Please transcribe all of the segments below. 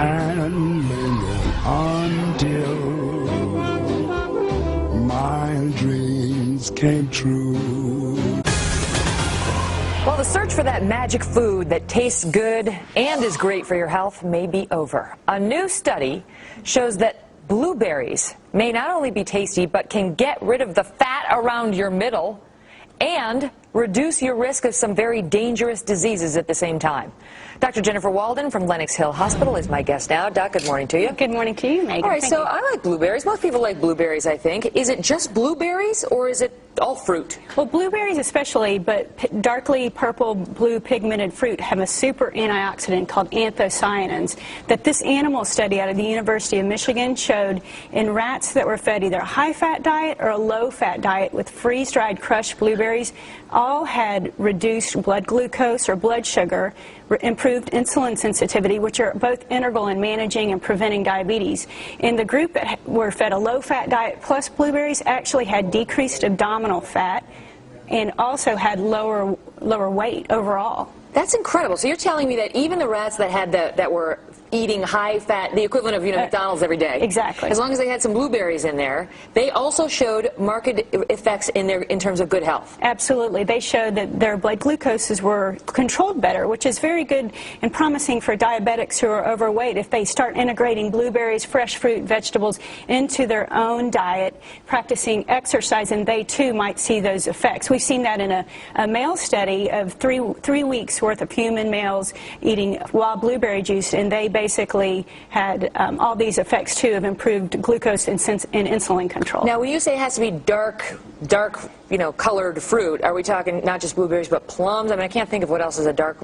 and linger until my dreams came true. Well, the search for that magic food that tastes good and is great for your health may be over. A new study shows that blueberries may not only be tasty, but can get rid of the fat around your middle and reduce your risk of some very dangerous diseases at the same time. Dr. Jennifer Walden from Lenox Hill Hospital is my guest now. Doc, good morning to you. Good morning to you, Megan. All right, Thank so you. I like blueberries. Most people like blueberries, I think. Is it just blueberries or is it all fruit? Well, blueberries especially, but darkly purple blue pigmented fruit have a super antioxidant called anthocyanins that this animal study out of the University of Michigan showed in rats that were fed either a high-fat diet or a low-fat diet with freeze-dried crushed blueberries all had reduced blood glucose or blood sugar, improved insulin sensitivity, which are both integral in managing and preventing diabetes. In the group that were fed a low-fat diet plus blueberries actually had decreased abdominal fat and also had lower weight overall. That's incredible. So you're telling me that even the rats that had that were eating high fat, the equivalent of McDonald's every day. Exactly. As long as they had some blueberries in there, they also showed marked effects in terms of good health. Absolutely. They showed that their blood glucoses were controlled better, which is very good and promising for diabetics who are overweight. If they start integrating blueberries, fresh fruit, vegetables into their own diet, practicing exercise, and they too might see those effects. We've seen that in a male study of three weeks worth of human males eating wild blueberry juice, and they basically had all these effects too of improved glucose and insulin control. Now, when you say it has to be dark, colored fruit, are we talking not just blueberries but plums? I mean, I can't think of what else is a dark,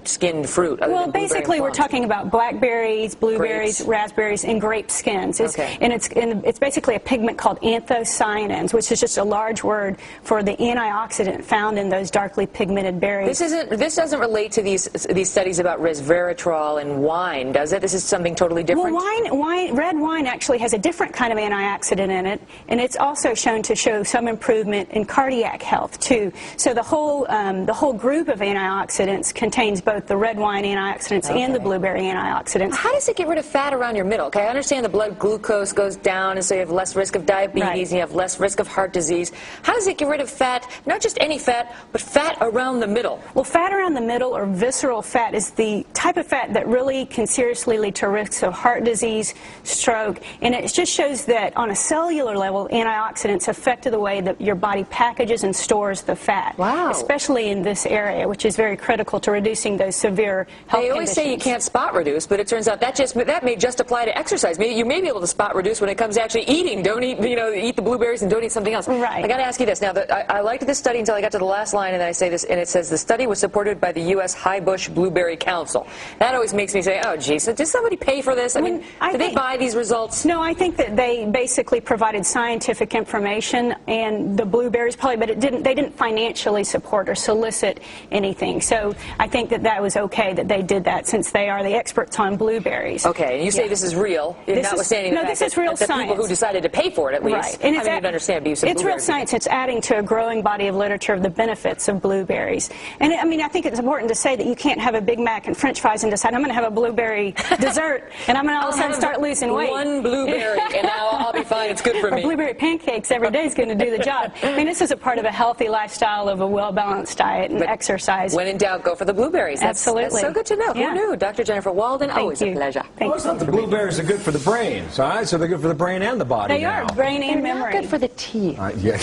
skinned fruit. Well, basically, we're talking about blackberries, blueberries, raspberries, and grape skins. Okay. And it's basically a pigment called anthocyanins, which is just a large word for the antioxidant found in those darkly pigmented berries. This doesn't relate to these studies about resveratrol and wine, does it? This is something totally different. Well, red wine actually has a different kind of antioxidant in it, and it's also shown to show some improvement in cardiac health too. So the whole group of antioxidants contains both the red wine antioxidants and the blueberry antioxidants. How does it get rid of fat around your middle? Okay, I understand the blood glucose goes down, and so you have less risk of diabetes, right, and you have less risk of heart disease. How does it get rid of fat, not just any fat, but fat around the middle? Well, fat around the middle, or visceral fat, is the type of fat that really can seriously lead to risks of heart disease, stroke, and it just shows that on a cellular level, antioxidants affect the way that your body packages and stores the fat. Wow. Especially in this area, which is very critical to reducing those severe health They always say you can't spot reduce, but it turns out that may just apply to exercise. You may be able to spot reduce when it comes to actually eating. Don't eat, eat the blueberries and don't eat something else. Right. I got to ask you this. Now, I liked this study until I got to the last line, and then I say this, and it says the study was supported by the U.S. High Bush Blueberry Council. That always makes me say, oh, geez, did somebody pay for this? I mean, did they buy these results? No, I think that they basically provided scientific information, and the blueberries probably, but they didn't financially support or solicit anything. So I think that was okay that they did that, since they are the experts on blueberries. Okay, and you say this is real, notwithstanding the fact this is real that science. People who decided to pay for it, at least, right. And you'd understand abuse of it's real science. It's adding to a growing body of literature of the benefits of blueberries. And I mean, I think it's important to say that you can't have a Big Mac and French fries and decide, I'm going to have a blueberry dessert, and I'm going to all of a sudden start losing weight. One blueberry, and now I'll be fine. It's good for me. Blueberry pancakes every day is going to do the job. I mean, this is a part of a healthy lifestyle of a well-balanced diet and exercise. When in doubt, go for the blueberries. Absolutely. That's so good to know. Yeah. Who knew? Dr. Jennifer Walden, always a pleasure. Thank you. The blueberries are good for the brain, so they're good for the brain and the body. They are, brain and memory. Good for the teeth. Yeah.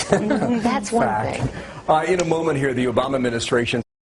That's one thing. In a moment here, the Obama administration